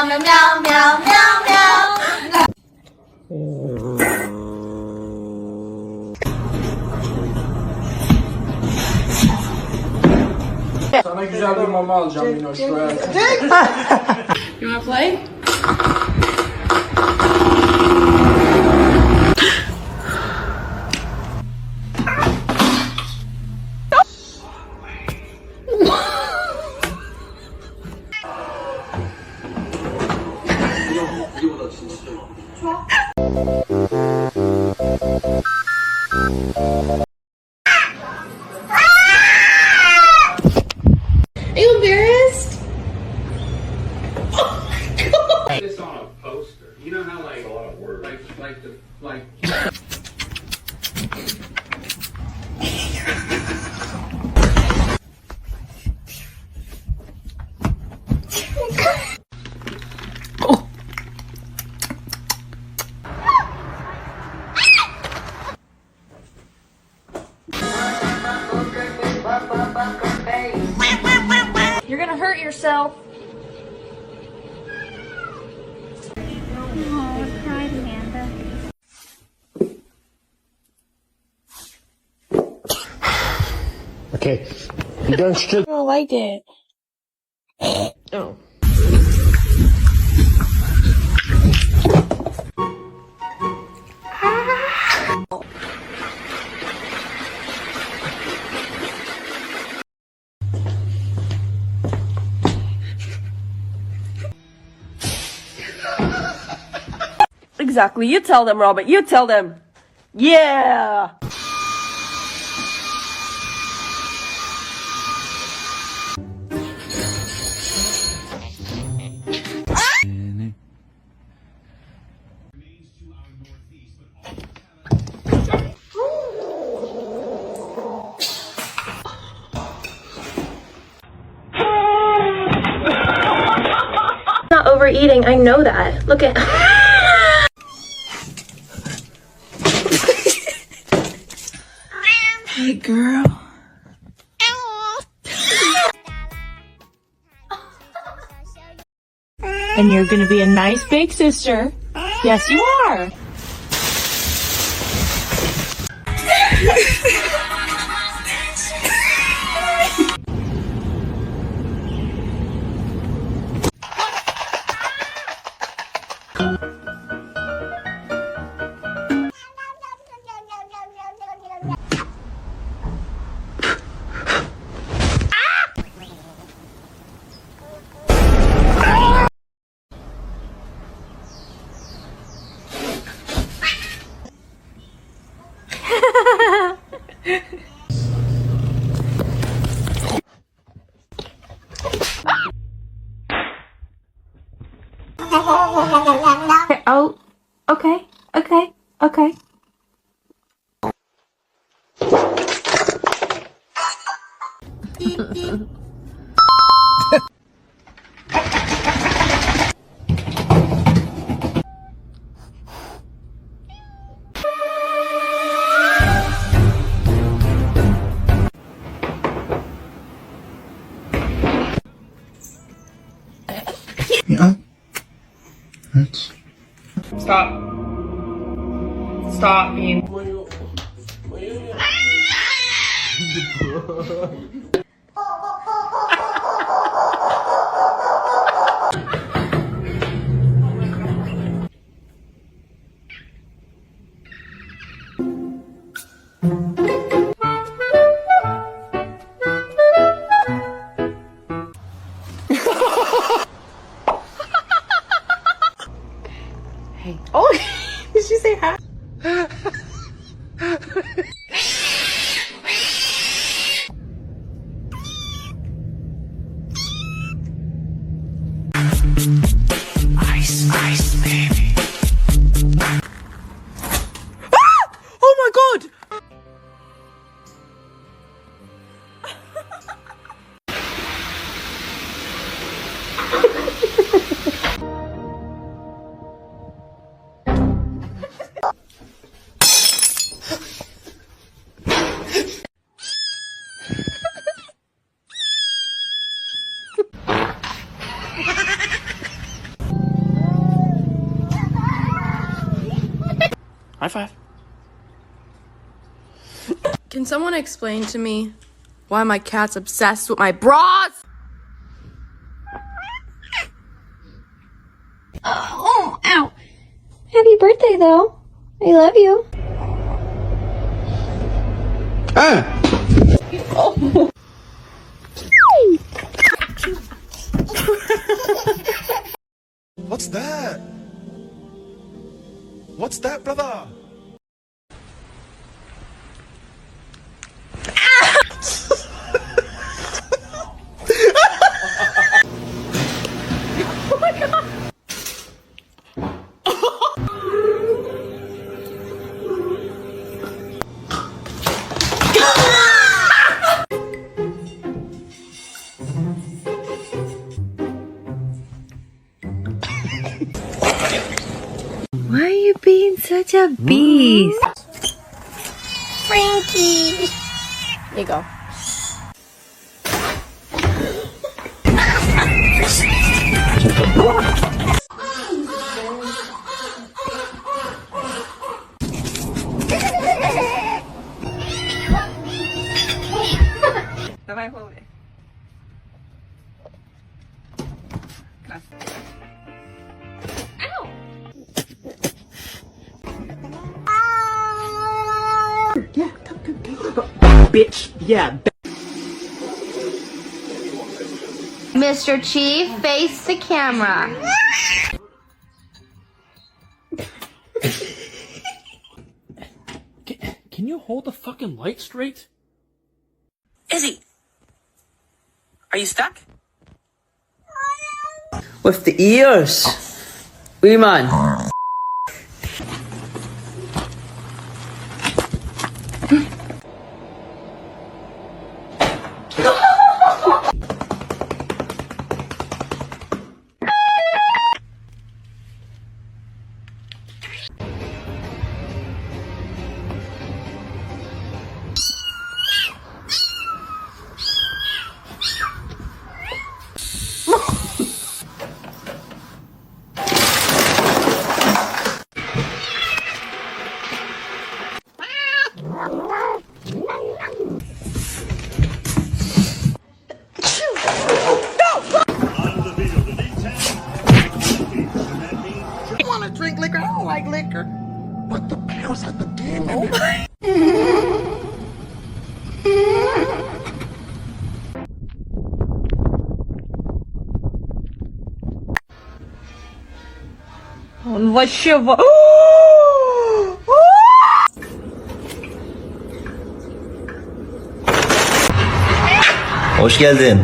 meow, meow, meow, meow, meow, meow. Sana güzel bir mama alacağım Minoş. You wanna play? Are you embarrassed? This on a poster. You know how like a lot of words. Like You're gonna hurt yourself. Oh, I cried, Amanda. Okay, you don't still. I don't like it. Oh. Exactly. You tell them, Robert. You tell them. Yeah. Not overeating. I know that. Look at. Hey, girl. And you're gonna be a nice big sister. Yes, you are. Oh, okay, okay, okay. Yeah. That's. Stop. Stop being. Oh, did she say hi? Ice, ice, baby. Oh my god! High five. Can someone explain to me why my cat's obsessed with my bras? Oh, ow. Happy birthday, though. I love you. What's that? What's that, brother? Why are you being such a beast? Frankie! Here you go. Давай голови. Bitch. Yeah. Mr. Chief, face the camera. Can you hold the fucking light straight? Izzy, are you stuck? With the ears. Wee man. Drink liquor? I don't like liquor. But the pills at the game. Он вообще... Hoş geldin.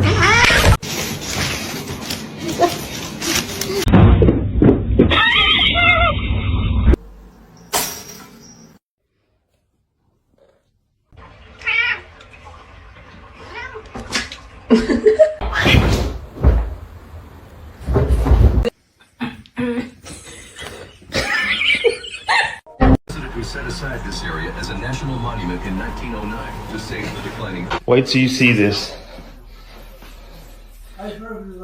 We set aside this area as a national monument in 1909 to save the declining. Wait till you see this.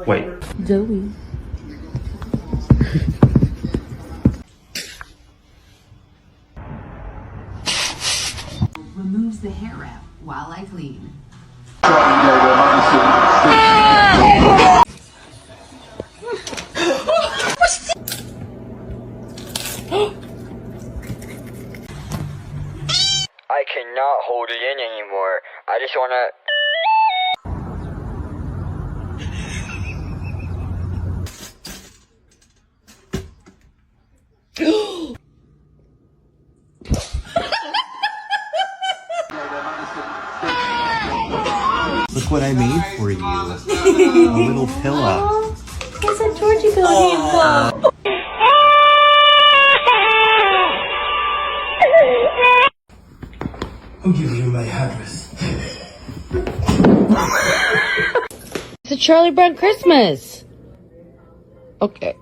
Wait. Zoe. Removes the hair wrap while I clean. I cannot hold it in anymore. I just wanna... Look what I made for you. A little pillow. It's a Georgie pillow. I'll give you my address. It's a Charlie Brown Christmas. Okay.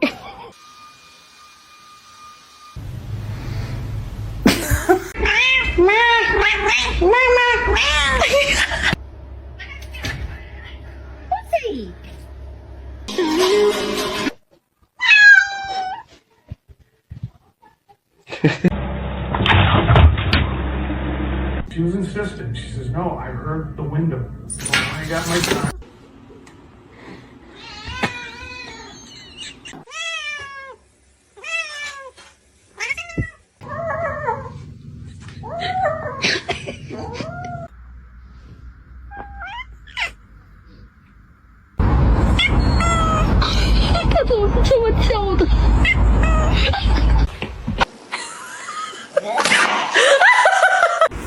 She was insistent. She says, no, I heard the window. I got my time.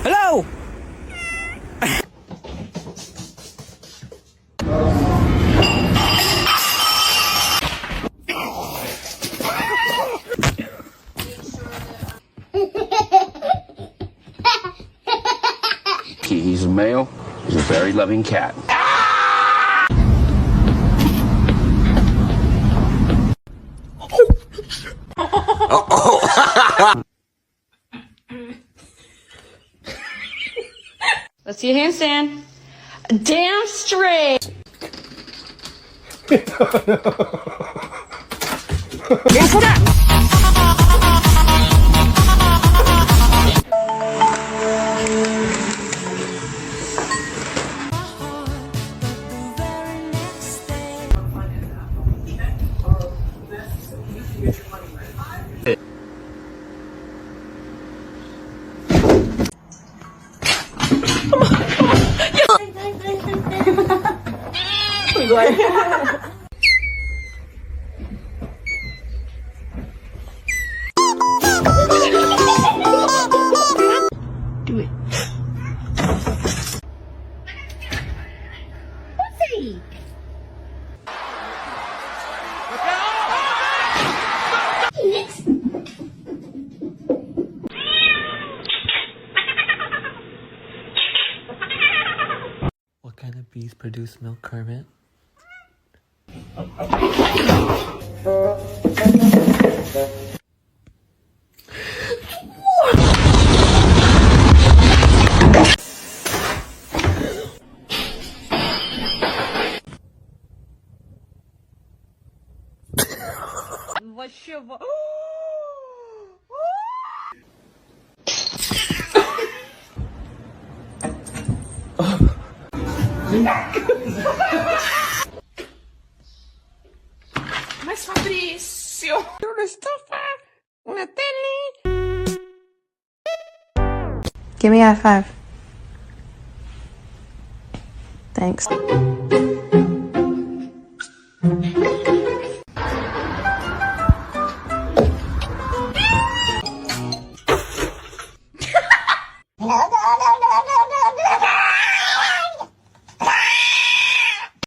Hello! He's a male. He's a very loving cat. Let's see a handstand. Damn straight. What kind of bees produce milk, Kermit? Mas Fabrício! Give me a high five. Thanks. No, no, no, no.